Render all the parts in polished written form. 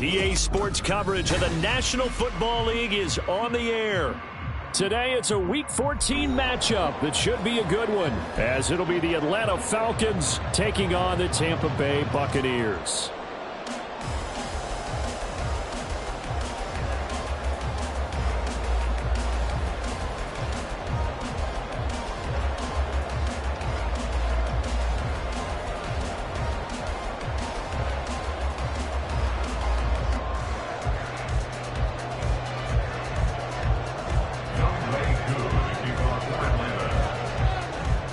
EA Sports coverage of the National Football League is on the air. Today, it's a Week 14 matchup that should be a good one, as it'll be the Atlanta Falcons taking on the Tampa Bay Buccaneers.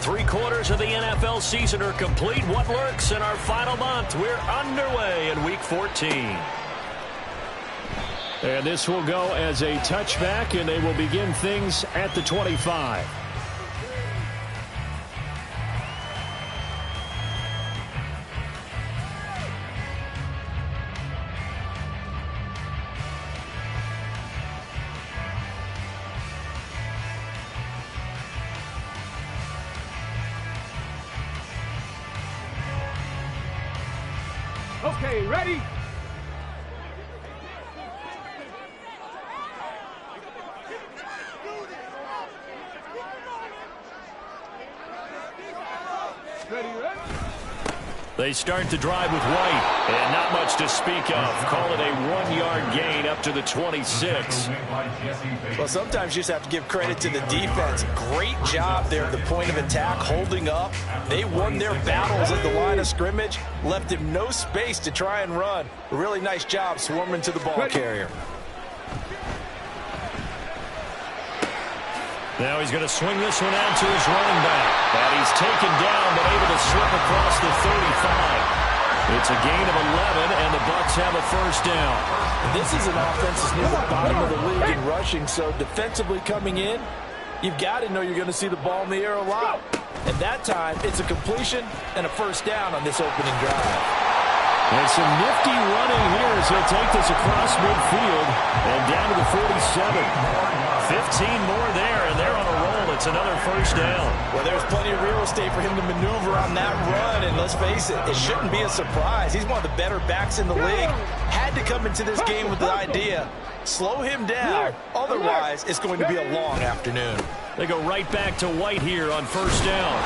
Three-quarters of the NFL season are complete. What lurks in our final month? We're underway in Week 14. And this will go as a touchback, and they will begin things at the 25. Okay, ready? They start the drive with White, and not much to speak of. Call it a 1-yard gain up to the 26. Well, sometimes you just have to give credit to the defense. Great job there at the point of attack, holding up. They won their battles at the line of scrimmage, left him no space to try and run. A really nice job swarming to the ball carrier. Now he's going to swing this one out to his running back. And he's taken down, but able to slip across the 35. It's a gain of 11, and the Bucs have a first down. This is an offense that's near the bottom of the league in rushing, so defensively coming in, you've got to know you're going to see the ball in the air a lot. And that time, it's a completion and a first down on this opening drive. And some nifty running here as he'll take this across midfield and down to the 47. 15 more there, and they're on a roll. It's another first down. Well, there's plenty of real estate for him to maneuver on that run, and let's face it, it shouldn't be a surprise. He's one of the better backs in the league. Had to come into this game with the idea, slow him down, otherwise it's going to be a long afternoon. They go right back to White here on first down.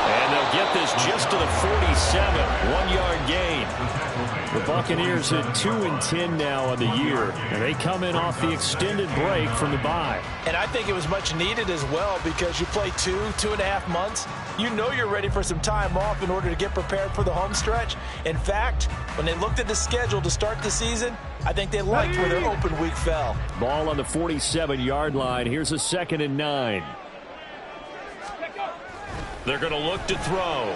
And they'll get this just to the 47. 1-yard gain. The Buccaneers at 2-10 now on the year, and they come in off the extended break from the bye. And I think it was much needed as well, because you play 2.5 months. You know you're ready for some time off in order to get prepared for the home stretch. In fact, when they looked at the schedule to start the season, I think they liked where their open week fell. Ball on the 47-yard line. Here's a 2nd and 9. They're going to look to throw.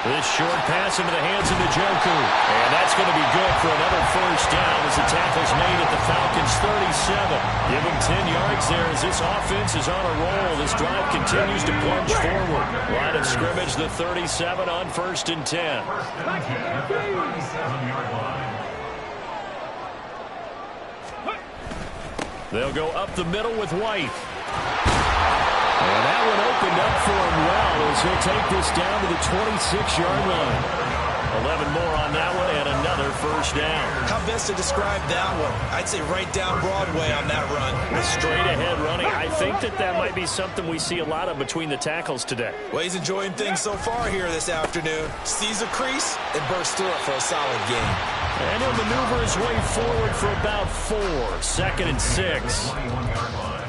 This short pass into the hands of Njoku. And that's going to be good for another first down as the tackle's made at the Falcons' 37. Give them 10 yards there as this offense is on a roll. This drive continues to plunge forward. Line of scrimmage, the 37 on 1st and 10. They'll go up the middle with White. And that one opened up for him well as he'll take this down to the 26-yard line. 11 more on that one and another first down. How best to describe that one? I'd say right down Broadway on that run. Straight ahead running. I think that might be something we see a lot of between the tackles today. Well, he's enjoying things so far here this afternoon. Sees a crease and bursts through it for a solid game. And he'll maneuver his way forward for about 4. 2nd and 6.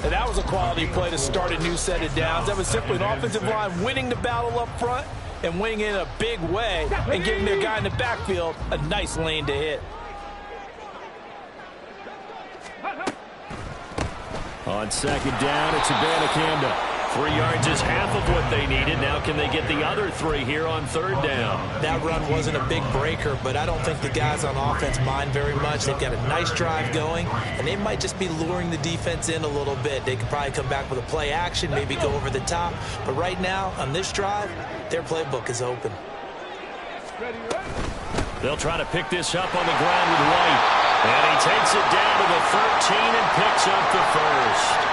And that was a quality play to start a new set of downs. That was simply an offensive line winning the battle up front and winning in a big way and giving their guy in the backfield a nice lane to hit. On 2nd down, it's Abanikanda. 3 yards is half of what they needed. Now can they get the other 3 here on 3rd down? That run wasn't a big breaker, but I don't think the guys on offense mind very much. They've got a nice drive going, and they might just be luring the defense in a little bit. They could probably come back with a play action, maybe go over the top. But right now, on this drive, their playbook is open. They'll try to pick this up on the ground with White. And he takes it down to the 13 and picks up the first.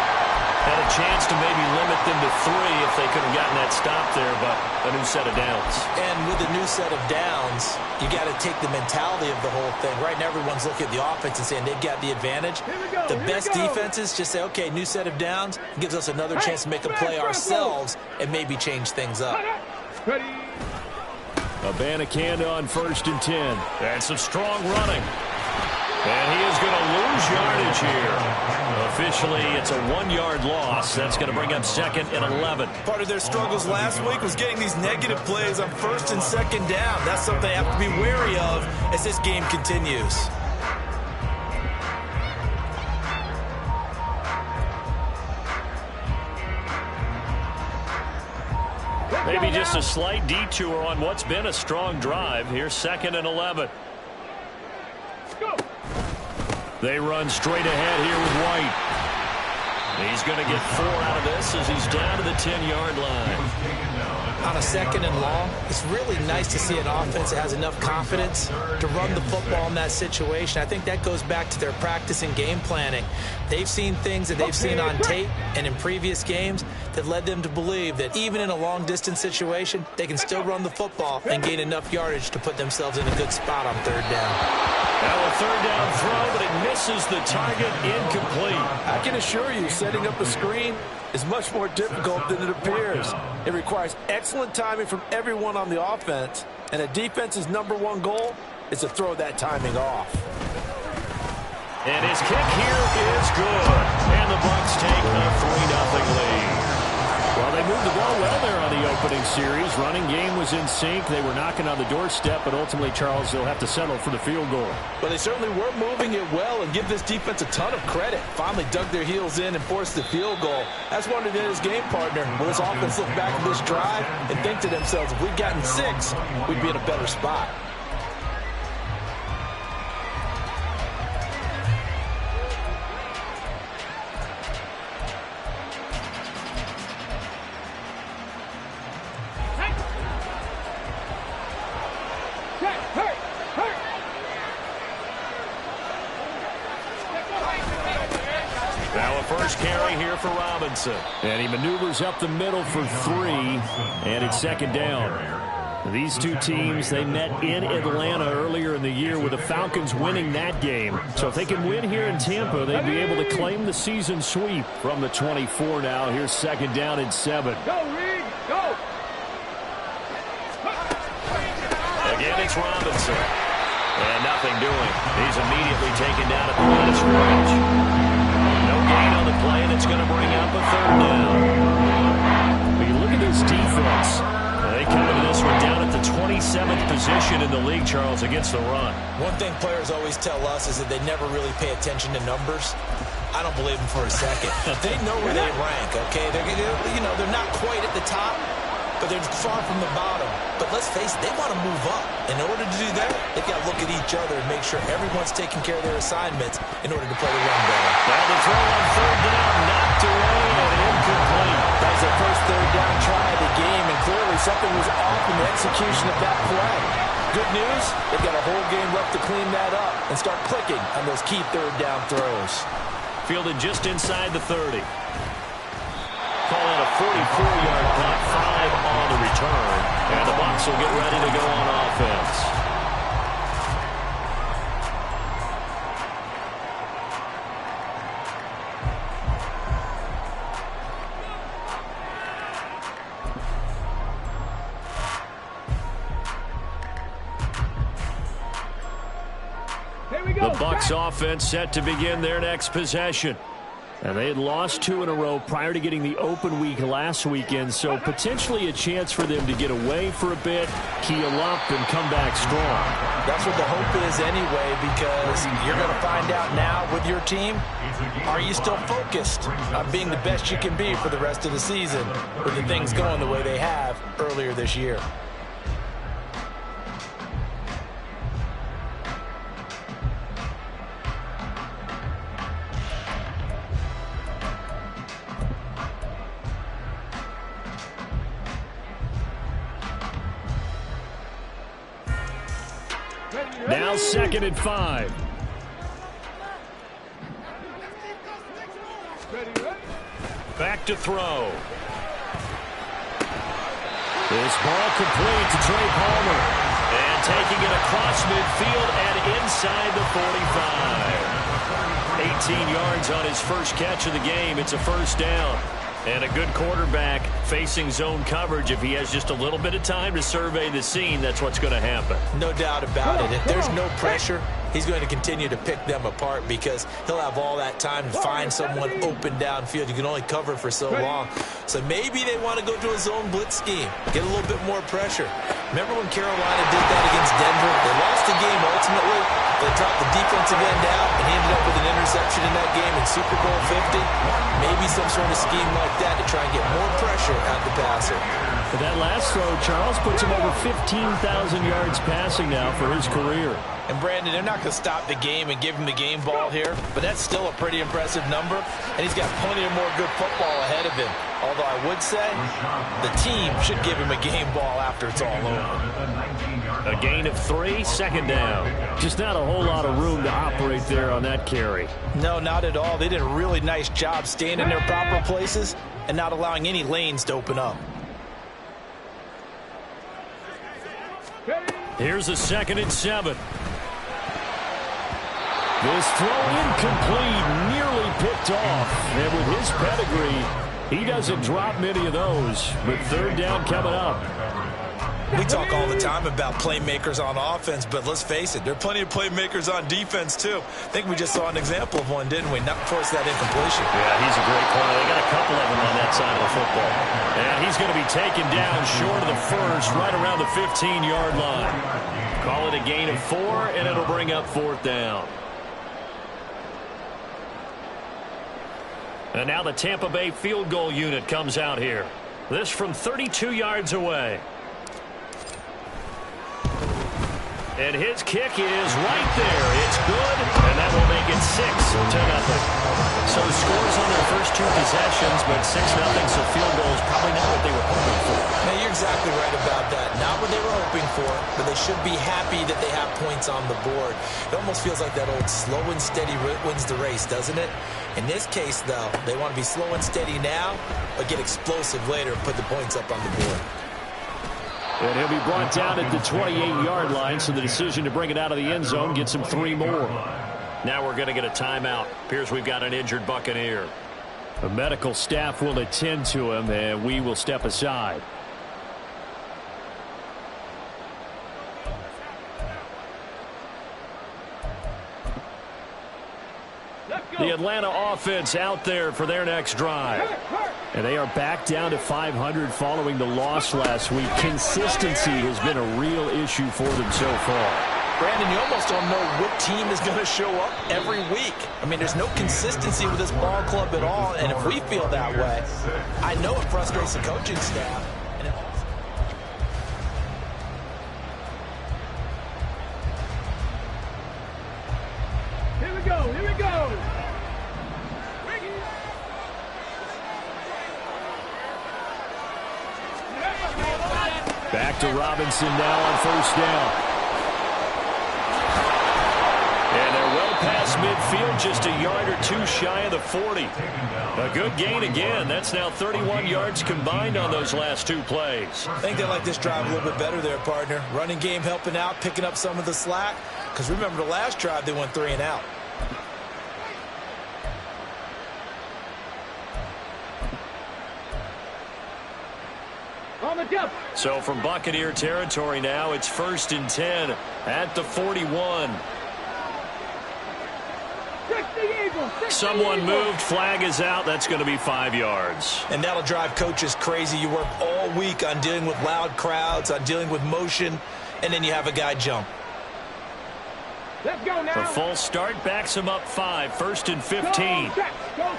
Had a chance to maybe limit them to 3 if they could have gotten that stop there, but a new set of downs. And with a new set of downs, you got to take the mentality of the whole thing. Right now, everyone's looking at the offense and saying they've got the advantage. The best defenses just say, okay, new set of downs, gives us another chance to make a play ourselves and maybe change things up. Abanikanda on 1st and 10. And some strong running. And he is going to lose yardage here. Officially, it's a 1-yard loss. That's going to bring up 2nd and 11. Part of their struggles last week was getting these negative plays on 1st and 2nd down. That's something they have to be wary of as this game continues. Maybe just a slight detour on what's been a strong drive. Here's 2nd and 11. They run straight ahead here with White. He's going to get 4 out of this as he's down to the 10-yard line. On a 2nd and long, it's really nice to see an offense that has enough confidence to run the football in that situation. I think that goes back to their practice and game planning. They've seen things that they've seen on tape and in previous games that led them to believe that even in a long-distance situation, they can still run the football and gain enough yardage to put themselves in a good spot on 3rd down. Now a 3rd down throw, but it misses the target, incomplete. I can assure you, setting up a screen is much more difficult than it appears. It requires excellent timing from everyone on the offense, and a defense's #1 goal is to throw that timing off. And his kick here is good. And the Bucs take a 3-0 lead. Well, they moved the ball well there on the opening series. Running game was in sync. They were knocking on the doorstep, but ultimately, Charles, they'll have to settle for the field goal. But they certainly were moving it well, and give this defense a ton of credit. Finally dug their heels in and forced the field goal. That's one of his game partner. Will his offense look back at this drive and think to themselves, if we'd gotten 6, we'd be in a better spot. First carry here for Robinson. And he maneuvers up the middle for 3. And it's 2nd down. These two teams, they met in Atlanta earlier in the year with the Falcons winning that game. So if they can win here in Tampa, they'd be able to claim the season sweep from the 24 now. Here's 2nd down and 7. Go, Reed, go! Again, it's Robinson. And nothing doing. He's immediately taken down at the line of scrimmage. Gain on the play, and it's going to bring up a 3rd down. But you look at this defense. They come into this one down at the 27th position in the league, Charles, against the run. One thing players always tell us is that they never really pay attention to numbers. I don't believe them for a second. They know where they rank, okay? They're not quite at the top, but they're far from the bottom. But let's face it, they want to move up. In order to do that, they've got to look at each other and make sure everyone's taking care of their assignments in order to play the run better. Now the throw on 3rd down, knocked away and incomplete. That was the first 3rd down try of the game, and clearly something was off in the execution of that play. Good news, they've got a whole game left to clean that up and start clicking on those key 3rd down throws. Fielded just inside the 30. Call it a 44-yard punt, 5 on the return. And the Bucs will get ready to go on offense. The Bucs offense set to begin their next possession. And they had lost 2 in a row prior to getting the open week last weekend, so potentially a chance for them to get away for a bit, keel up, and come back strong. That's what the hope is anyway, because you're going to find out now with your team, are you still focused on being the best you can be for the rest of the season with the things going the way they have earlier this year? Now 2nd and 5. Back to throw. This ball complete to Trey Palmer. And taking it across midfield and inside the 45. 18 yards on his first catch of the game. It's a first down. And a good quarterback facing zone coverage. If he has just a little bit of time to survey the scene, that's what's going to happen. No doubt about it. If there's no pressure, he's going to continue to pick them apart because he'll have all that time to find someone open downfield. You can only cover for so long. So maybe they want to go to a zone blitz scheme, get a little bit more pressure. Remember when Carolina did that against Denver? They lost the game ultimately. They dropped the defensive end out, and he ended up with an interception in that game in Super Bowl 50. Maybe some sort of scheme like that to try and get more pressure at the passer. But that last throw, Charles, puts him over 15,000 yards passing now for his career. And Brandon, they're not going to stop the game and give him the game ball here, but that's still a pretty impressive number, and he's got plenty of more good football ahead of him. Although I would say the team should give him a game ball after it's all over. A gain of 3, second down. Just not a whole lot of room to operate there on that carry. No, not at all. They did a really nice job staying in their proper places and not allowing any lanes to open up. Here's a 2nd and 7. This throw incomplete, nearly picked off. And with his pedigree, he doesn't drop many of those. But 3rd down coming up. We talk all the time about playmakers on offense, but let's face it, there are plenty of playmakers on defense, too. I think we just saw an example of one, didn't we? Not force that incompletion. Yeah, he's a great player. They got a couple of them on that side of the football. And he's going to be taken down short of the first, right around the 15-yard line. Call it a gain of 4, and it'll bring up 4th down. And now the Tampa Bay field goal unit comes out here. This from 32 yards away. And his kick is right there. It's good, and that will make it 6-0. So scores on their first 2 possessions, but 6-0, so field goal is probably not what they were hoping for. Now, you're exactly right about that. Not what they were hoping for, but they should be happy that they have points on the board. It almost feels like that old slow and steady wins the race, doesn't it? In this case, though, they want to be slow and steady now, but get explosive later and put the points up on the board. And he'll be brought down at the 28-yard line, so the decision to bring it out of the end zone gets him 3 more. Now we're going to get a timeout. Appears we've got an injured Buccaneer. The medical staff will attend to him, and we will step aside. The Atlanta offense out there for their next drive. And they are back down to 500 following the loss last week. Consistency has been a real issue for them so far. Brandon, you almost don't know what team is going to show up every week. I mean, there's no consistency with this ball club at all, and if we feel that way, I know it frustrates the coaching staff. Here we go, here we go. Back to Robinson now on first down. And they're well past midfield, just a yard or 2 shy of the 40. A good gain again. That's now 31 yards combined on those last 2 plays. I think they like this drive a little bit better there, partner. Running game helping out, picking up some of the slack. Because remember the last drive, they went 3 and out. So from Buccaneer territory now, it's 1st and 10 at the 41. Someone moved, flag is out. That's going to be 5 yards. And that'll drive coaches crazy. You work all week on dealing with loud crowds, on dealing with motion, and then you have a guy jump. Let's go now. The full start backs him up 5, 1st and 15. Go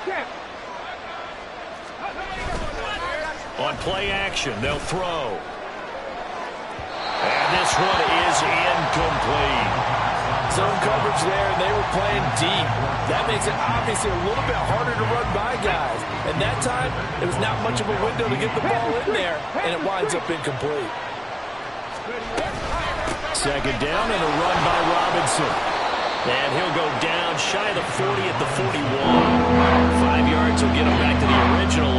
check. On play action, they'll throw. And this one is incomplete. Zone coverage there, and they were playing deep. That makes it obviously a little bit harder to run by guys. And that time, it was not much of a window to get the ball in there, and it winds up incomplete. 2nd down and a run by Robinson. And he'll go down shy of the 40 at the 41. 5 yards will get him back to the original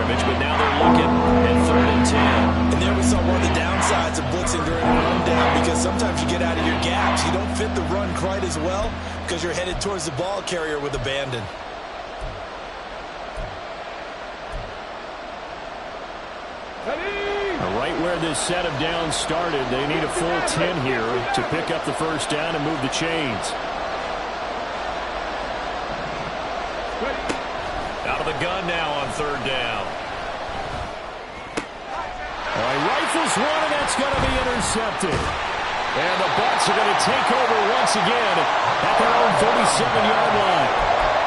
scrimmage, but now they're looking at 3rd and 10. And there we saw one of the downsides of blitzing during a rundown, because sometimes you get out of your gaps. You don't fit the run quite as well because you're headed towards the ball carrier with abandon. Right where this set of downs started, they need a full 10 here to pick up the first down and move the chains. Out of the gun now on 3rd down. All right, rifles one, and that's going to be intercepted. And the Bucs are going to take over once again at their own 37-yard line.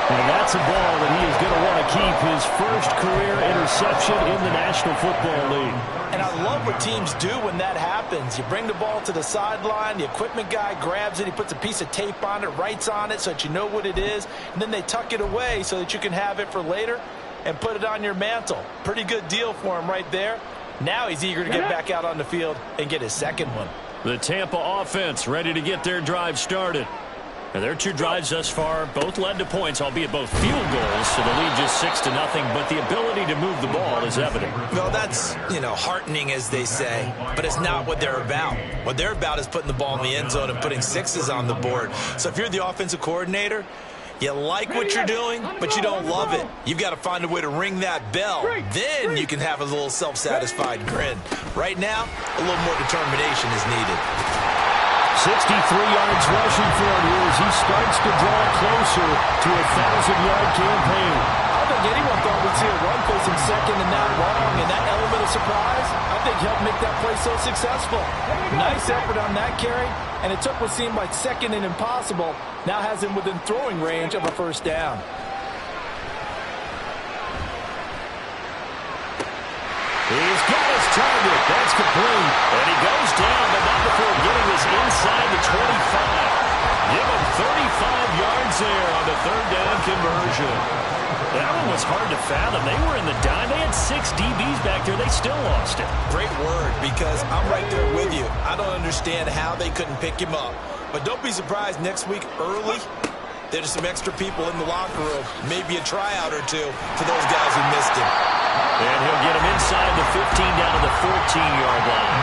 And that's a ball that he is going to want to keep, his first career interception in the National Football League. And I love what teams do when that happens. You bring the ball to the sideline, the equipment guy grabs it, he puts a piece of tape on it, writes on it so that you know what it is, and then they tuck it away so that you can have it for later and put it on your mantle. Pretty good deal for him right there. Now he's eager to get back out on the field and get his second one. The Tampa offense ready to get their drive started. And their 2 drives thus far both led to points, albeit both field goals, so the lead just 6-0, but the ability to move the ball is evident. Well, that's, heartening, as they say, but it's not what they're about. What they're about is putting the ball in the end zone and putting 6s on the board. So if you're the offensive coordinator, you like what you're doing, but you don't love it. You've got to find a way to ring that bell. Then you can have a little self-satisfied grin. Right now, a little more determination is needed. 63 yards rushing for him here as he starts to draw closer to a 1,000-yard campaign. I don't think anyone thought we'd see a run facing second and that long, and that element of surprise, I think, helped make that play so successful. Nice effort on that carry, and it took what seemed like second and impossible, now has him within throwing range of a first down. He's got his target. That's complete. And he goes down, but not before getting this inside the 25. Give him 35 yards there on the 3rd down conversion. That one was hard to fathom. They were in the dime. They had 6 DBs back there. They still lost it. Great word, because I'm right there with you. I don't understand how they couldn't pick him up. But don't be surprised next week early, there's some extra people in the locker room. Maybe a tryout or two for those guys who missed him. And he'll get him inside the 15 down to the 14-yard line.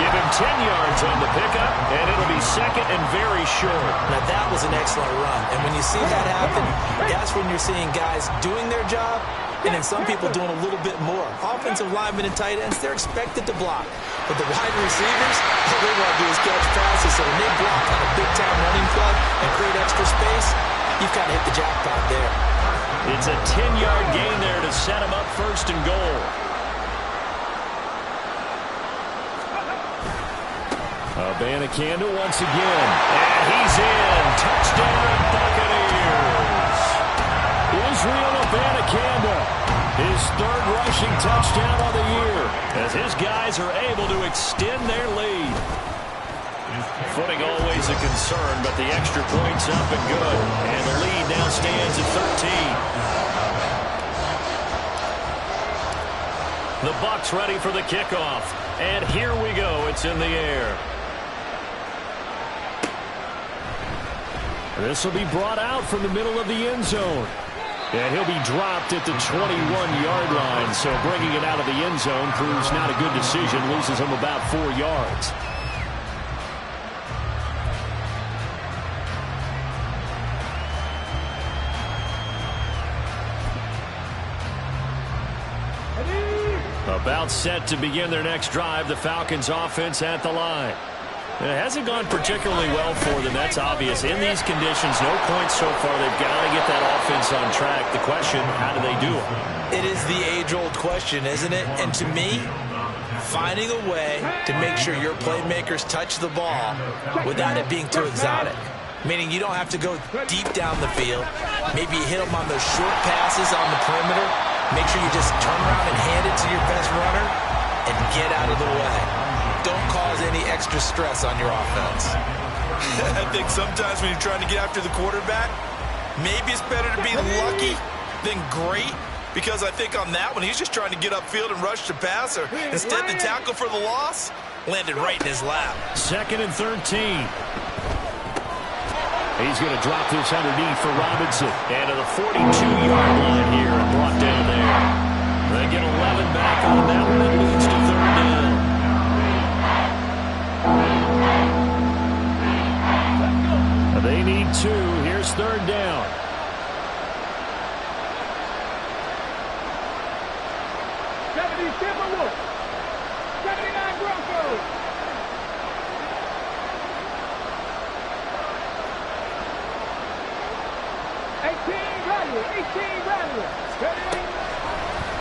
Give him 10 yards on the pickup, and it'll be second and very short. Now, that was an excellent run. And when you see that happen, that's when you're seeing guys doing their job, and then some people doing a little bit more. Offensive linemen and tight ends, they're expected to block. But the wide receivers, all they want to do is catch passes. So when they block on a big-time running play and create extra space, you've kind of hit the jackpot there. It's a 10-yard gain there to set him up 1st and goal. Abanikanda once again. And he's in. Touchdown, Buccaneers. Israel Abanikanda, his 3rd rushing touchdown of the year, as his guys are able to extend their lead. Footing always a concern, but the extra point's up and good. And the lead now stands at 13. The Bucs ready for the kickoff. And here we go. It's in the air. This will be brought out from the middle of the end zone. And he'll be dropped at the 21-yard line. So bringing it out of the end zone proves not a good decision. Loses him about 4 yards. About set to begin their next drive, the Falcons offense at the line. It hasn't gone particularly well for them. That's obvious. In these conditions, no points so far. They've got to get that offense on track. The question, how do they do it? It is the age-old question, isn't it? And to me, finding a way to make sure your playmakers touch the ball without it being too exotic. Meaning you don't have to go deep down the field. Maybe you hit them on those short passes on the perimeter. Make sure you just turn around and hand it to your best runner and get out of the way. Don't cause any extra stress on your offense. I think sometimes when you're trying to get after the quarterback, maybe it's better to be lucky than great, because I think on that one, he's just trying to get upfield and rush the passer. Instead, the tackle for the loss landed right in his lap. 2nd and 13. He's going to drop this underneath for Robinson. And to the 42-yard line here and brought down there. They get on that one. It leads to third down. They need 2. Here's third down.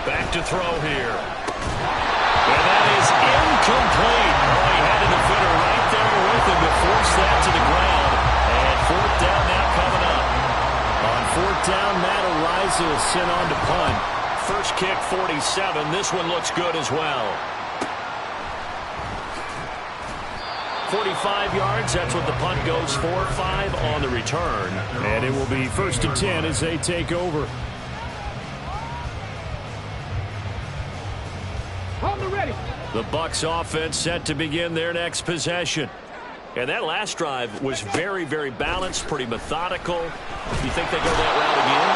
Back to throw here. And that is incomplete. Oh, he had a defender right there with him to force that to the ground. And fourth down now coming up. On fourth down, Matt Ariza sent on to punt. First kick, 47. This one looks good as well. 45 yards, that's what the punt goes for. 5 on the return. And it will be 1st and 10 as they take over. The Bucs offense set to begin their next possession. And that last drive was very, very balanced, pretty methodical. You think they go that route again?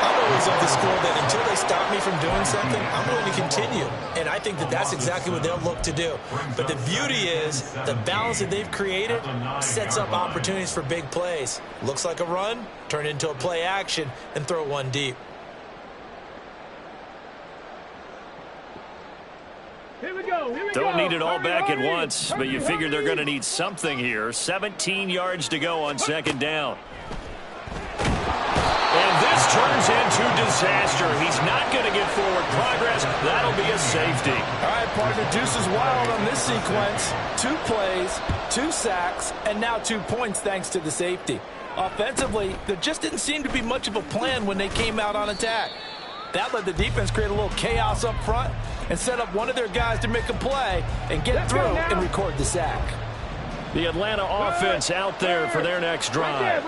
I'm always of the school that until they stop me from doing something, I'm going to continue. And I think that that's exactly what they'll look to do. But the beauty is the balance that they've created sets up opportunities for big plays. Looks like a run, turn it into a play action, and throw one deep. Don't need it all back at once, but you figure they're going to need something here. 17 yards to go on second down. And this turns into disaster. He's not going to get forward progress. That'll be a safety. All right, partner, Deuce is wild on this sequence. 2 plays, 2 sacks, and now 2 points thanks to the safety. Offensively, there just didn't seem to be much of a plan when they came out on attack. That let the defense create a little chaos up front and set up one of their guys to make a play and get through and record the sack. The Atlanta offense out there for their next drive.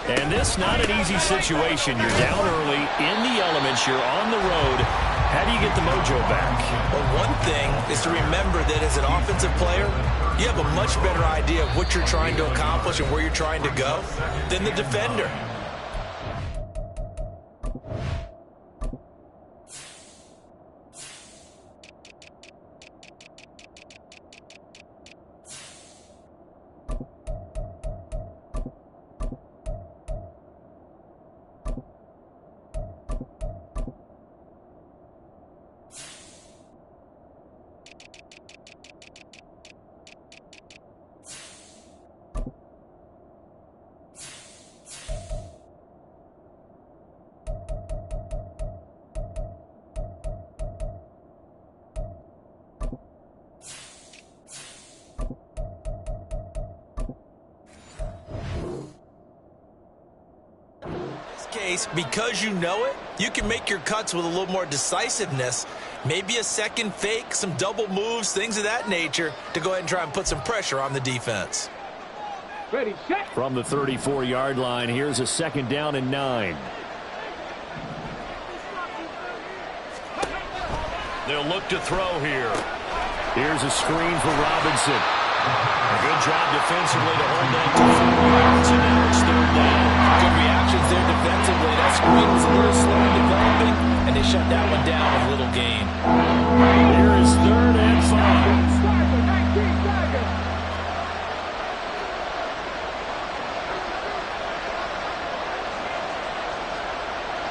And this not an easy situation. You're down early, in the elements, you're on the road. How do you get the mojo back? Well, one thing is to remember that as an offensive player, you have a much better idea of what you're trying to accomplish and where you're trying to go than the defender. Because you know it, you can make your cuts with a little more decisiveness, maybe a second fake, some double moves, things of that nature, to go ahead and try and put some pressure on the defense. Ready, set. From the 34-yard line, here's a second down and 9. They'll look to throw here. Here's a screen for Robinson. A good job defensively to hold that to 4 yards, and now it's third down. Good reactions there defensively. That screen was a little slow in developing, and they shut that one down with little gain. Here is 3rd and 5.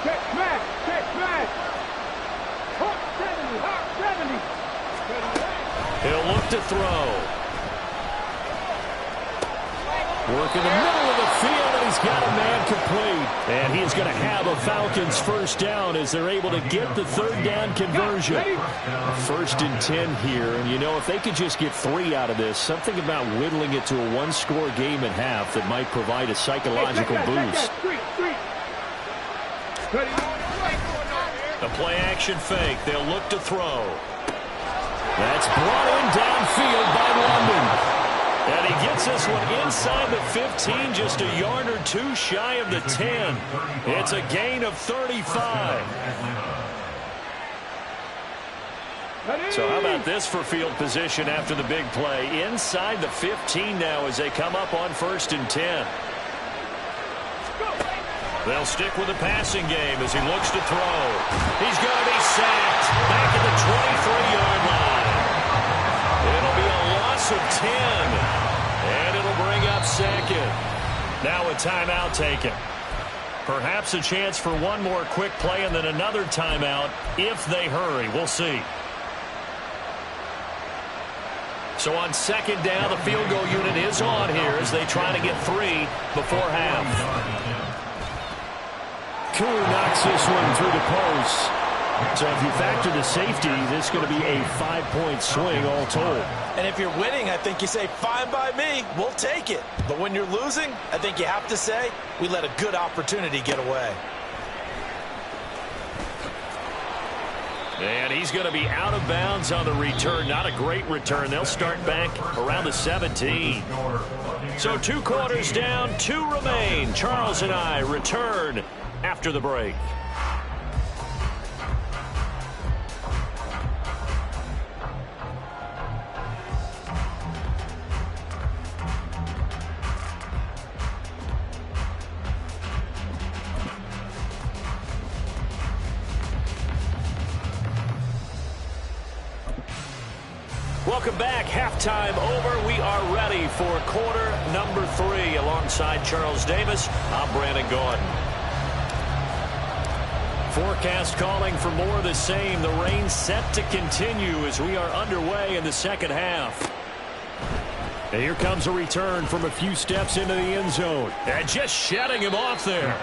Check smash, check smash. Hawk 70, Hawk 70. He'll look to throw. Work in the middle of the field, and he's got a man complete. And he is going to have a Falcons first down as they're able to get the third down conversion. 1st and 10 here, and you know, if they could just get 3 out of this, something about whittling it to a 1-score game at half that might provide a psychological boost. A play-action fake. They'll look to throw. That's brought in downfield by London. And he gets this one inside the 15, just a yard or 2 shy of the 10. It's a gain of 35. So how about this for field position after the big play? Inside the 15 now as they come up on 1st and 10. They'll stick with the passing game as he looks to throw. He's going to be sacked back at the 23-yard line. It'll be a loss of 10, and it'll bring up second. Now a timeout taken. Perhaps a chance for one more quick play and then another timeout if they hurry. We'll see. So on second down, the field goal unit is on here as they try to get 3 before half. Koo knocks this one through the post. So if you factor the safety, this is going to be a 5-point swing all told. And if you're winning, I think you say, fine by me, we'll take it. But when you're losing, I think you have to say, we let a good opportunity get away. And he's going to be out of bounds on the return. Not a great return. They'll start back around the 17. So 2 quarters down, 2 remain. Charles and I return after the break. Welcome back. Halftime over. We are ready for quarter number 3. Alongside Charles Davis, I'm Brandon Gordon. Forecast calling for more of the same. The rain set to continue as we are underway in the second half. And here comes a return from a few steps into the end zone. And just shutting him off there.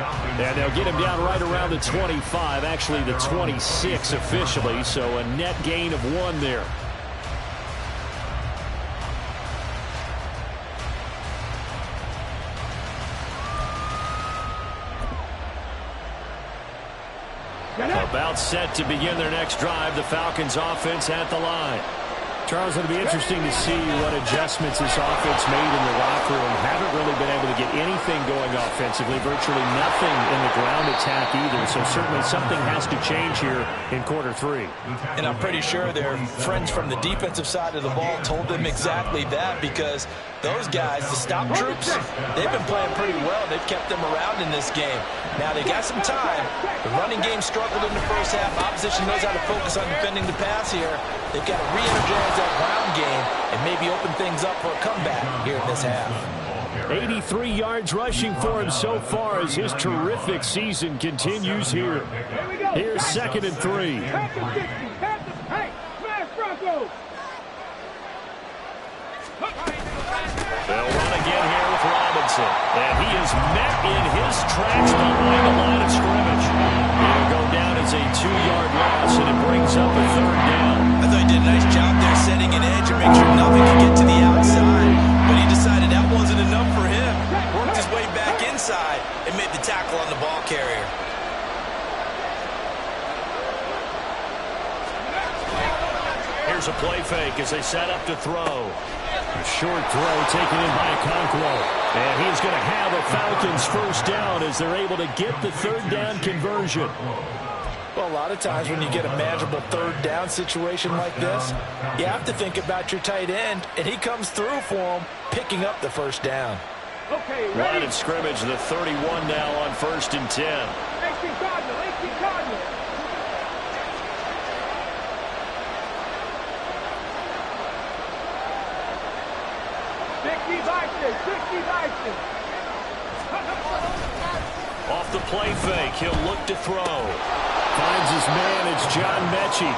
And they'll get him down right around the 25, actually the 26 officially. So a net gain of 1 there. About set to begin their next drive. The Falcons offense at the line. Charles, it'll be interesting to see what adjustments this offense made in the locker room. Haven't really been able to get anything going offensively. Virtually nothing in the ground attack either. So certainly something has to change here in quarter 3. And I'm pretty sure their friends from the defensive side of the ball told them exactly that, because those guys, the stop troops, they've been playing pretty well. They've kept them around in this game. Now they got some time. The running game struggled in the first half. Opposition knows how to focus on defending the pass here. They've got to re-energize that ground game and maybe open things up for a comeback here in this half. 83 yards rushing for him so far as his terrific season continues here. Here's 2nd and 3. They'll run again here with Robinson. And he is met in his tracks behind the line of scrimmage. He'll go down as a 2-yard loss, and it brings up a 3rd down. I thought he did a nice job there setting an edge and make sure nothing could get to the outside. But he decided that wasn't enough for him. Worked his way back inside and made the tackle on the ball carrier. Here's a play fake as they set up to throw. A short throw taken in by Okonkwo. And he's going to have a Falcons first down as they're able to get the 3rd down conversion. Well, a lot of times when you get a manageable 3rd down situation like this, you have to think about your tight end, and he comes through for him, picking up the 1st down. Okay, ready? Line of scrimmage, the 31 now on 1st and 10. 18 Cardinal. Off the play fake, he'll look to throw. Finds his man, it's John Mechie.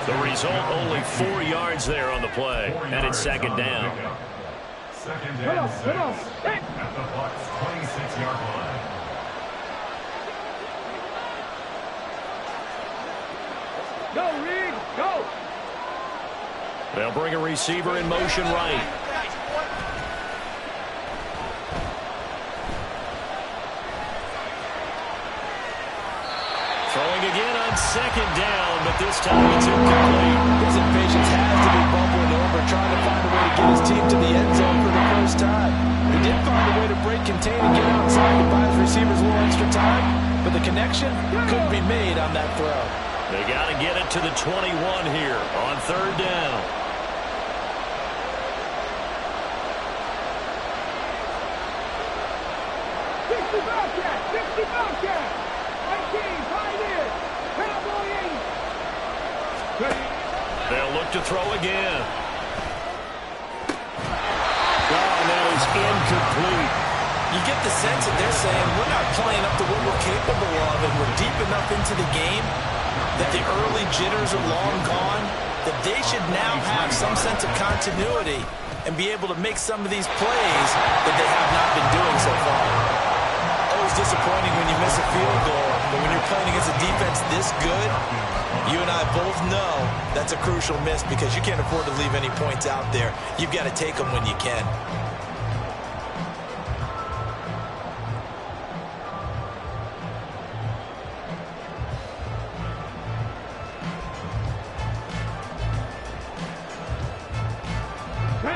The result, only 4 yards there on the play, and it's 2nd down. Come on. At the Bucs' 26-yard line. Go, Reed, go. They'll bring a receiver in motion right. Throwing again on 2nd down, but this time it's incomplete. His impatience has to be bubbling over, trying to find a way to get his team to the end zone for the first time. He did find a way to break, contain, and get outside to buy his receivers a little extra time, but the connection couldn't be made on that throw. They got to get it to the 21 here on 3rd down. They'll look to throw again. Oh, that is incomplete. You get the sense that they're saying we're not playing up to what we're capable of, and we're deep enough into the game that the early jitters are long gone, that they should now have some sense of continuity and be able to make some of these plays that they have not been doing so far. Always disappointing when you miss a field goal, but when you're playing against a defense this good, you and I both know that's a crucial miss because you can't afford to leave any points out there. You've got to take them when you can.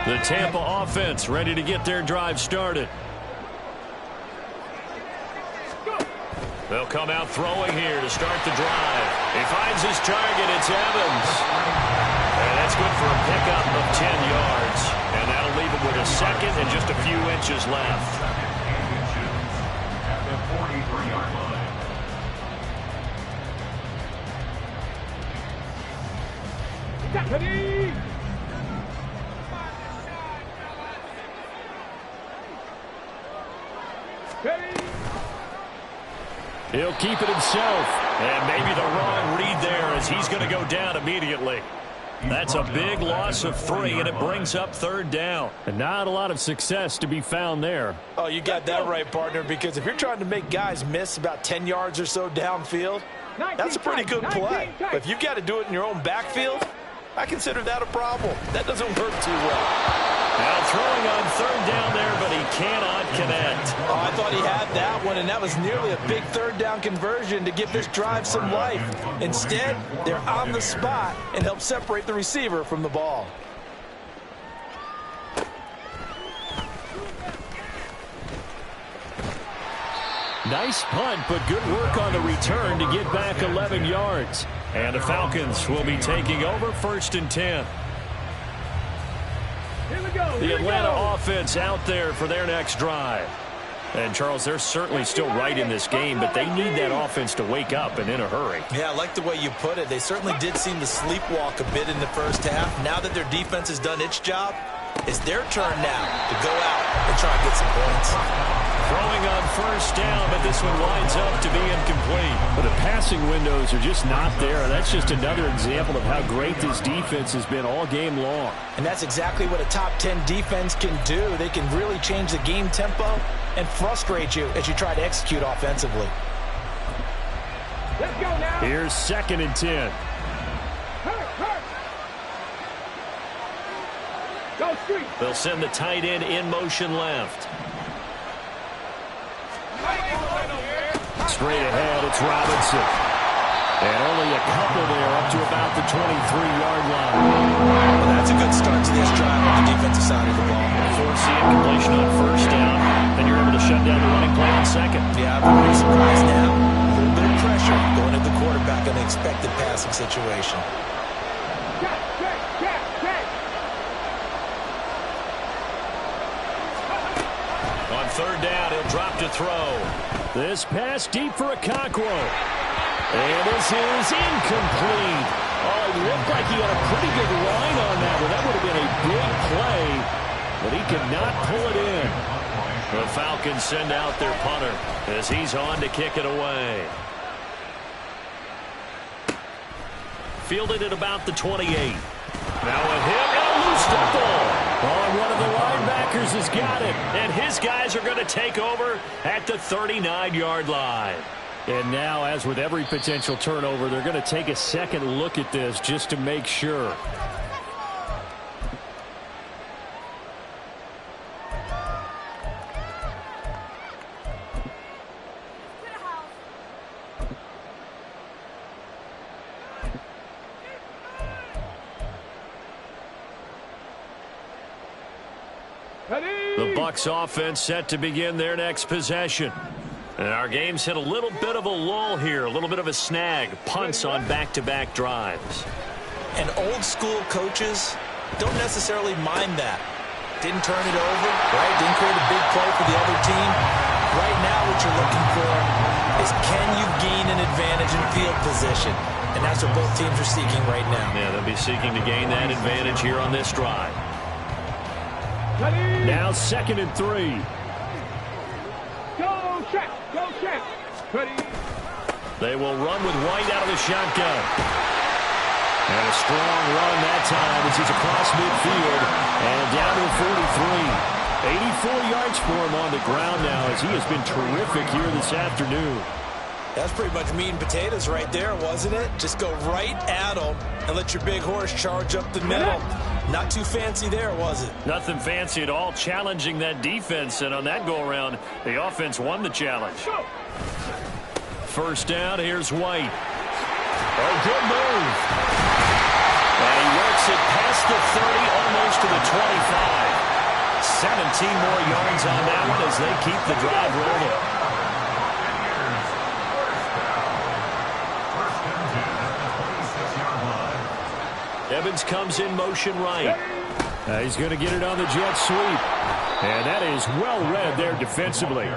The Tampa offense ready to get their drive started. They'll come out throwing here to start the drive. He finds his target. It's Evans. And that's good for a pickup of 10 yards. And that'll leave him with a second and just a few inches left. At the 43-yard line. Ready? Ready? He'll keep it himself. And maybe the wrong read there as he's going to go down immediately. That's a big loss of 3, and it brings up third down. And not a lot of success to be found there. Oh, you got that right, partner, because if you're trying to make guys miss about 10 yards or so downfield, that's a pretty good play. But if you've got to do it in your own backfield, I consider that a problem. That doesn't work too well. Now throwing on third down there, but he cannot connect. Oh, I thought he had that one, and that was nearly a big third down conversion to give this drive some life. Instead, they're on the spot and help separate the receiver from the ball. Nice punt, but good work on the return to get back 11 yards. And the Falcons will be taking over 1st and 10. Here we go. The Atlanta offense out there for their next drive. And, Charles, they're certainly still right in this game, but they need that offense to wake up and in a hurry. Yeah, I like the way you put it. They certainly did seem to sleepwalk a bit in the first half. Now that their defense has done its job, it's their turn now to go out and try and get some points. Throwing on first down, but this one winds up to be incomplete. But the passing windows are just not there. That's just another example of how great this defense has been all game long. And that's exactly what a top 10 defense can do. They can really change the game tempo and frustrate you as you try to execute offensively. Let's go now. Here's 2nd and 10. Hurt. Go street. They'll send the tight end in motion left. Straight ahead, it's Robinson. And only a couple there up to about the 23-yard line. Well, that's a good start to this drive on the defensive side of the ball. Force the incompletion on first down. Then you're able to shut down the running play on second. Yeah, I'm pretty surprised now. A little bit of pressure going at the quarterback in an expected passing situation. On third down, he'll drop to throw. This pass deep for Okonkwo. And this is incomplete. Oh, it looked like he had a pretty good line on that one. That would have been a big play, but he could not pull it in. The Falcons send out their punter as he's on to kick it away. Fielded at about the 28. Now a hit and a loose football. Oh, one of the linebackers has got it. And his guys are going to take over at the 39-yard line. And now, as with every potential turnover, they're going to take a second look at this just to make sure. The Bucs offense set to begin their next possession. And our game's hit a little bit of a lull here, a little bit of a snag. Punts on back-to-back drives. And old-school coaches don't necessarily mind that. Didn't turn it over, right? Didn't create a big play for the other team. Right now what you're looking for is can you gain an advantage in field position? And that's what both teams are seeking right now. Yeah, they'll be seeking to gain that advantage here on this drive. Ready. Now 2nd and 3. Go check. Go check. Ready. They will run with White out of the shotgun. And a strong run that time as he's across midfield and down to 43. 84 yards for him on the ground now as he has been terrific here this afternoon. That's pretty much meat and potatoes right there, wasn't it? Just go right at them and let your big horse charge up the middle. Not too fancy there, was it? Nothing fancy at all, challenging that defense. And on that go-around, the offense won the challenge. First down, here's White. Oh, good move. And he works it past the 30, almost to the 25. 17 more yards on that one as they keep the drive rolling. Evans comes in motion right. He's going to get it on the jet sweep. And that is well read there defensively.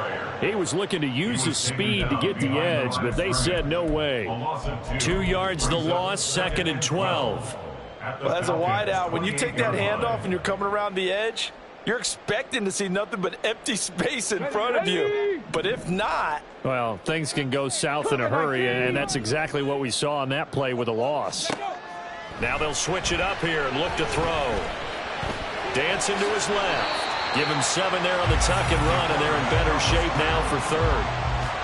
He was looking to use his speed to get the edge, but they said no way. 2 yards the loss, 2nd and 12. Well, as a wideout, when you take that handoff and you're coming around the edge, you're expecting to see nothing but empty space in front of you. But if not... Well, things can go south in a hurry, and that's exactly what we saw on that play with a loss. Now they'll switch it up here and look to throw. Dancing to his left. Give him 7 there on the tuck and run, and they're in better shape now for 3rd.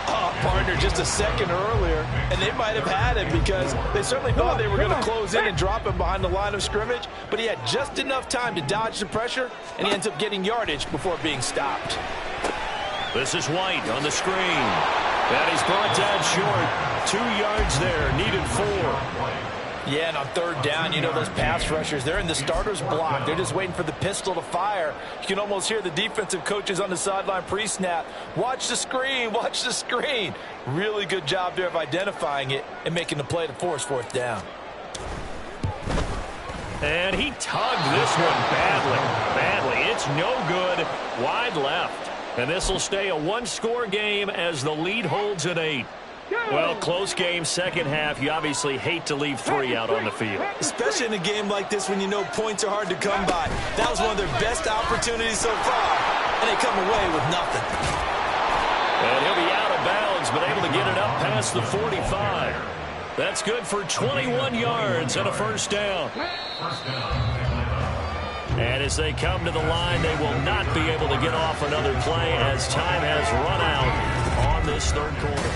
Oh, partner, just a second earlier, and they might have had him because they certainly thought they were going to close in and drop him behind the line of scrimmage, but he had just enough time to dodge the pressure, and he ends up getting yardage before being stopped. This is White on the screen. And he's brought down short. 2 yards there, needed 4. Yeah, and on 3rd down, you know those pass rushers, they're in the starter's block. They're just waiting for the pistol to fire. You can almost hear the defensive coaches on the sideline pre-snap. Watch the screen, watch the screen. Really good job there of identifying it and making the play to force 4th down. And he tugged this one badly. It's no good. Wide left. And this will stay a 1-score game as the lead holds at 8. Well, close game, second half. You obviously hate to leave 3 out on the field. Especially in a game like this when you know points are hard to come by. That was one of their best opportunities so far, and they come away with nothing. And he'll be out of bounds, but able to get it up past the 45. That's good for 21 yards and a 1st down. And as they come to the line, they will not be able to get off another play as time has run out on this 3rd quarter.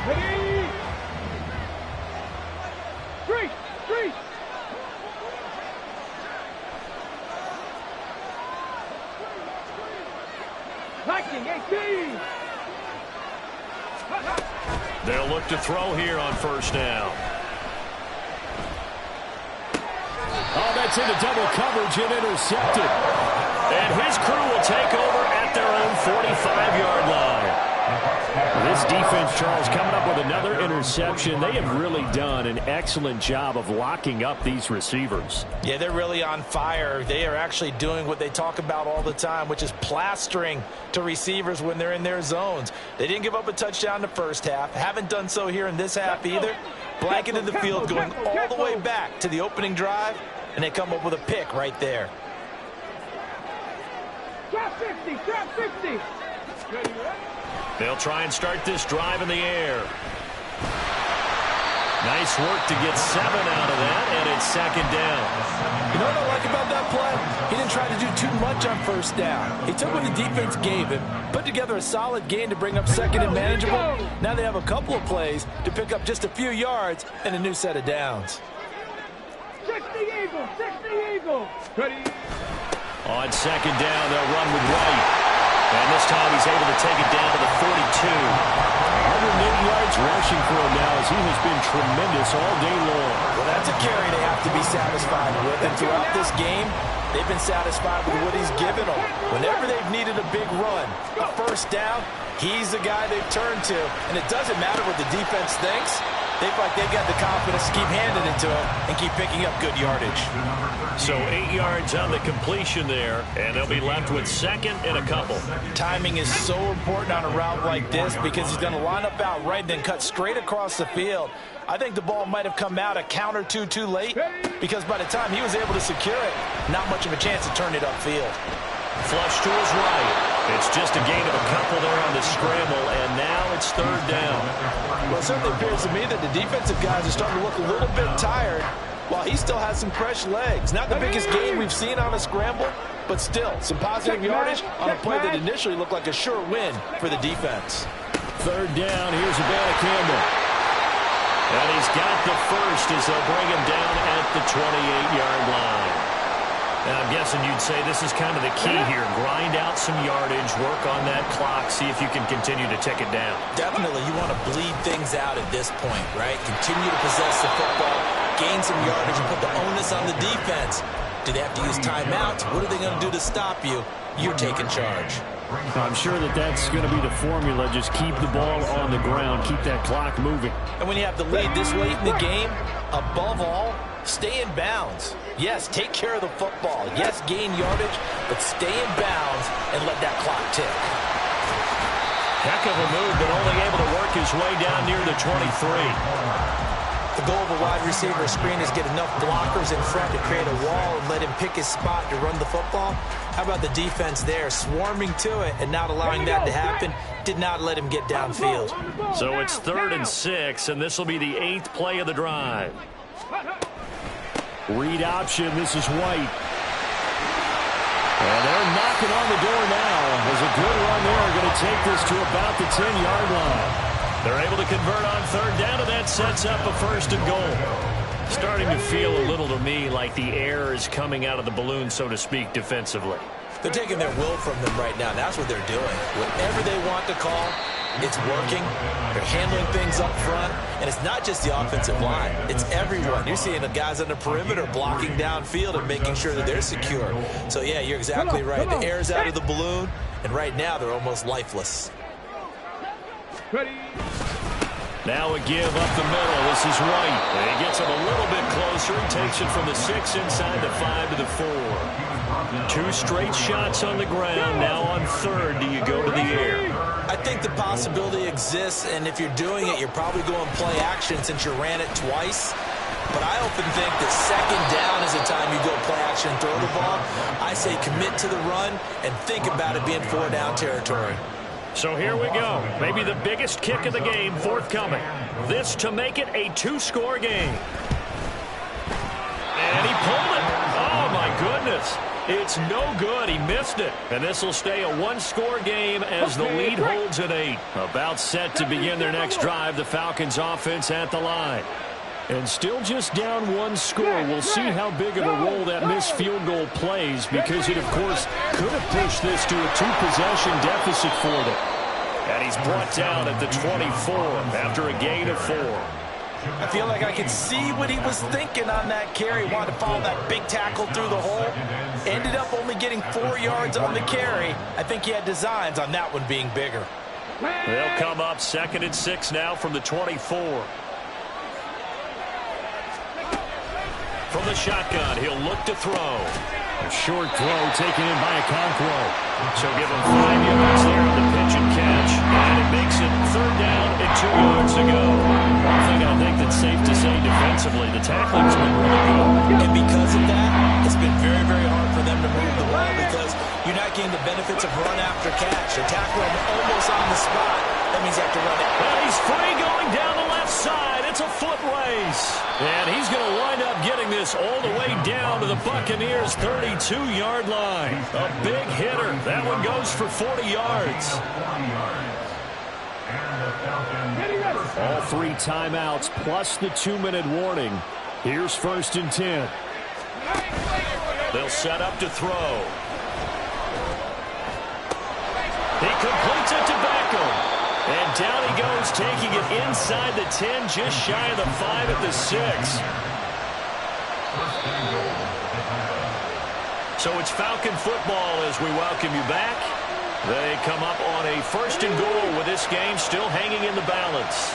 Ready. Street. 19, 18. They'll look to throw here on 1st down. Oh, that's into double coverage and intercepted. And his crew will take over at their own 45-yard line. This defense, Charles, coming up with another interception. They have really done an excellent job of locking up these receivers. Yeah, they're really on fire. They are actually doing what they talk about all the time, which is plastering to receivers when they're in their zones. They didn't give up a touchdown in the 1st half. Haven't done so here in this half either. Blanketed the field going all the way back to the opening drive, and they come up with a pick right there. Trap 50. Trap 50. Ready. They'll try and start this drive in the air. Nice work to get 7 out of that, and it's 2nd down. You know what I like about that play? He didn't try to do too much on 1st down. He took what the defense gave him, put together a solid gain to bring up 2nd and manageable. Now they have a couple of plays to pick up just a few yards and a new set of downs. 60 Eagle. 60 Eagle. Ready. On 2nd down, they'll run with White. And this time he's able to take it down to the 42. 108 yards rushing for him now as he has been tremendous all day long. Well, that's a carry they have to be satisfied with. And throughout this game, they've been satisfied with what he's given them. Whenever they've needed a big run, a 1st down, he's the guy they've turned to. And it doesn't matter what the defense thinks. They feel like they've got the confidence to keep handing it to him and keep picking up good yardage. So 8 yards on the completion there, and they'll be left with second and a couple. Timing is so important on a route like this because he's going to line up out right and then cut straight across the field. I think the ball might have come out a count or two too late because by the time he was able to secure it, not much of a chance to turn it upfield. Flush to his right. It's just a gain of a couple there on the scramble, and now it's third down. Well, it certainly appears to me that the defensive guys are starting to look a little bit tired while he still has some fresh legs. Not the biggest gain we've seen on a scramble, but still some positive yardage on a play that initially looked like a sure win for the defense. Third down, here's Savannah Campbell. And he's got the first as they'll bring him down at the 28-yard line. And I'm guessing you'd say this is kind of the key here. Grind out some yardage, work on that clock, see if you can continue to tick it down. Definitely, you want to bleed things out at this point, right? Continue to possess the football, gain some yardage, and put the onus on the defense. Do they have to use timeouts? What are they going to do to stop you? You're taking charge. I'm sure that that's going to be the formula. Just keep the ball on the ground, keep that clock moving. And when you have the lead this late in the game, above all, stay in bounds. Yes, take care of the football. Yes, gain yardage, but stay in bounds and let that clock tick. Heck of a move, but only able to work his way down near the 23. The goal of a wide receiver screen is get enough blockers in front to create a wall and let him pick his spot to run the football. How about the defense there, swarming to it and not allowing that to happen? Did not let him get downfield. So it's 3rd and 6, and this will be the 8th play of the drive. Read option, this is White. And they're knocking on the door now. There's a good run there, going to take this to about the 10-yard line. They're able to convert on 3rd down, and that sets up a 1st and goal. Starting to feel a little to me like the air is coming out of the balloon, so to speak, defensively. They're taking their will from them right now. That's what they're doing. Whatever they want to call, it's working. They're handling things up front. And it's not just the offensive line. It's everyone. You're seeing the guys on the perimeter blocking downfield and making sure that they're secure. So, yeah, you're exactly right. The air's out of the balloon, and right now they're almost lifeless. Ready. Now a give up the middle. This is White. And he gets him a little bit closer. He takes it from the 6 inside the 5 to the 4. 2 straight shots on the ground. Now on 3rd, do you go to the air? I think the possibility exists, and if you're doing it, you're probably going play action since you ran it twice. But I often think that 2nd down is the time you go play action and throw the ball. I say commit to the run and think about it being 4-down territory. So here we go. Maybe the biggest kick of the game forthcoming. This to make it a 2-score game. And he pulled it. Oh, my goodness. It's no good. He missed it. And this will stay a 1-score game as the lead holds at 8. About set to begin their next drive. The Falcons offense at the line. And still just down 1 score. We'll see how big of a role that missed field goal plays because it, of course, could have pushed this to a 2-possession deficit for them. And he's brought down at the 24 after a gain of 4. I feel like I could see what he was thinking on that carry. Wanted to follow that big tackle through the hole. Ended up only getting 4 yards on the carry. I think he had designs on that one being bigger. They'll come up 2nd and 6 now from the 24. From the shotgun, he'll look to throw. A short throw taken in by Okonkwo. So give him 5 yards there on the pitch and catch. And it makes it 3rd down and 2 yards to go. One thing I think that's safe to say defensively, the tackling's been really good. And because of that, it's been very, very hard for them to move the ball because you're not getting the benefits of run after catch. You tackle him almost on the spot. That means you have to run it. Well, he's free going down the left side. It's a foot race. And he's going to wind up getting this all the way down to the Buccaneers' 32-yard line. A big hitter. That one goes for 40 yards. All 3 timeouts plus the 2-minute warning. Here's 1st and 10. They'll set up to throw. He completes it to Beckham. And down he goes, taking it inside the 10, just shy of the 5 at the 6. So it's Falcon football as we welcome you back. They come up on a 1st and goal with this game still hanging in the balance.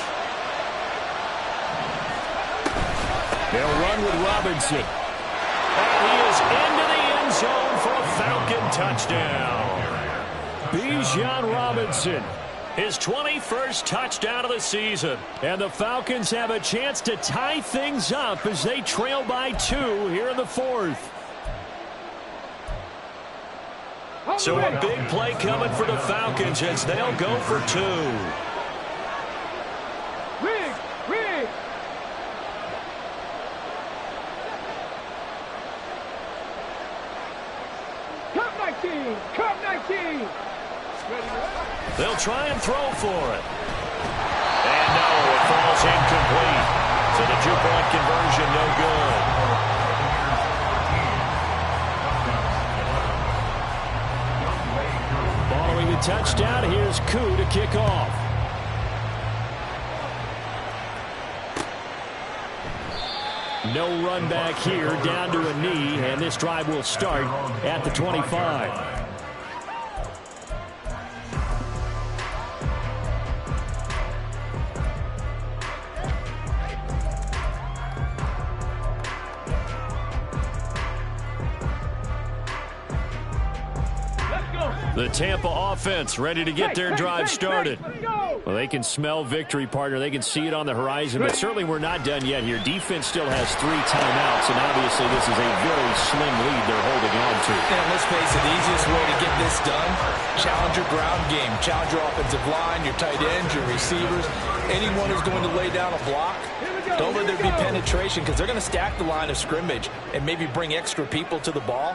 They'll run with Robinson. And he is into the end zone for a Falcon touchdown. Bijan Robinson. His 21st touchdown of the season. And the Falcons have a chance to tie things up as they trail by 2 here in the 4th. So a big play coming for the Falcons as they'll go for 2. Rig. Cup 19. They'll try and throw for it. And no, it falls incomplete. So the 2-point conversion no good. Following the touchdown, here's Koo to kick off. No run back here, down to a knee, and this drive will start at the 25. The Tampa offense ready to get their drive started. Well, they can smell victory, partner. They can see it on the horizon, but certainly we're not done yet here. Defense still has 3 timeouts, and obviously this is a very slim lead they're holding on to. And let's face it, the easiest way to get this done, challenge your ground game. Challenge your offensive line, your tight ends, your receivers, anyone who's going to lay down a block. Don't let there be penetration because they're going to stack the line of scrimmage and maybe bring extra people to the ball.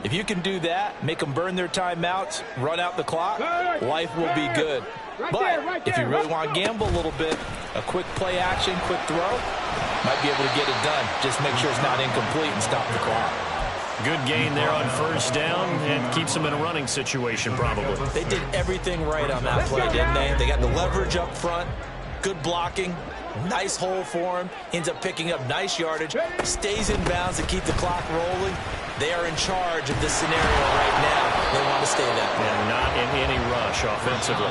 If you can do that, make them burn their timeouts, run out the clock, life will be good. But if you really want to gamble a little bit, a quick play action, quick throw, might be able to get it done. Just make sure it's not incomplete and stop the clock. Good gain there on first down and keeps them in a running situation probably. They did everything right on that play, didn't they? They got the leverage up front, good blocking, nice hole for him, ends up picking up nice yardage, stays in bounds to keep the clock rolling. They are in charge of this scenario right now. They want to stay that way. And not in any rush offensively.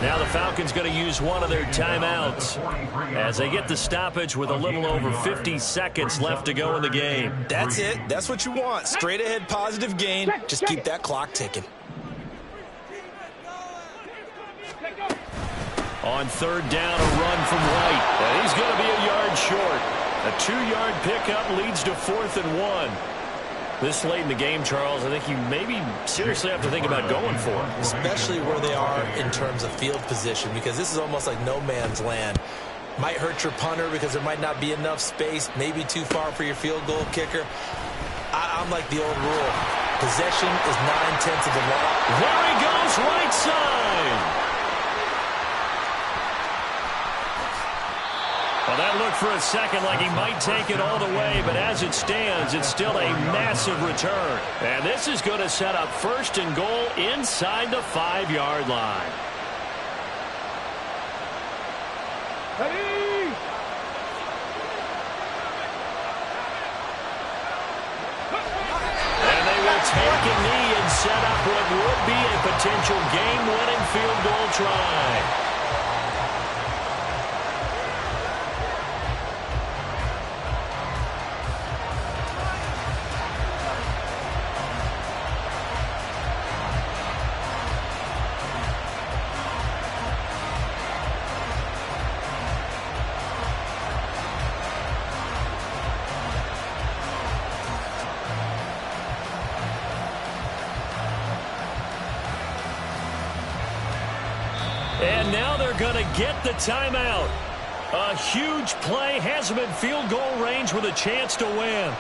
Now the Falcons going to use one of their timeouts as they get the stoppage with a little over 50 seconds left to go in the game. That's it. That's what you want. Straight ahead positive gain. Just keep that clock ticking. On third down, a run from White. And he's going to be a yard short. A 2-yard pickup leads to 4th and 1. This late in the game, Charles, I think you maybe seriously have to think about going for it. Especially where they are in terms of field position, because this is almost like no man's land. Might hurt your punter because there might not be enough space, maybe too far for your field goal kicker. I'm like the old rule. Possession is 9/10 of the law. There he goes, right side. Well, that looked for a second like he might take it all the way, but as it stands, it's still a massive return. And this is going to set up 1st and goal inside the 5-yard line. Ready? And they will take a knee and set up what would be a potential game-winning field goal try. And now they're going to get the timeout. A huge play has them in field goal range with a chance to win.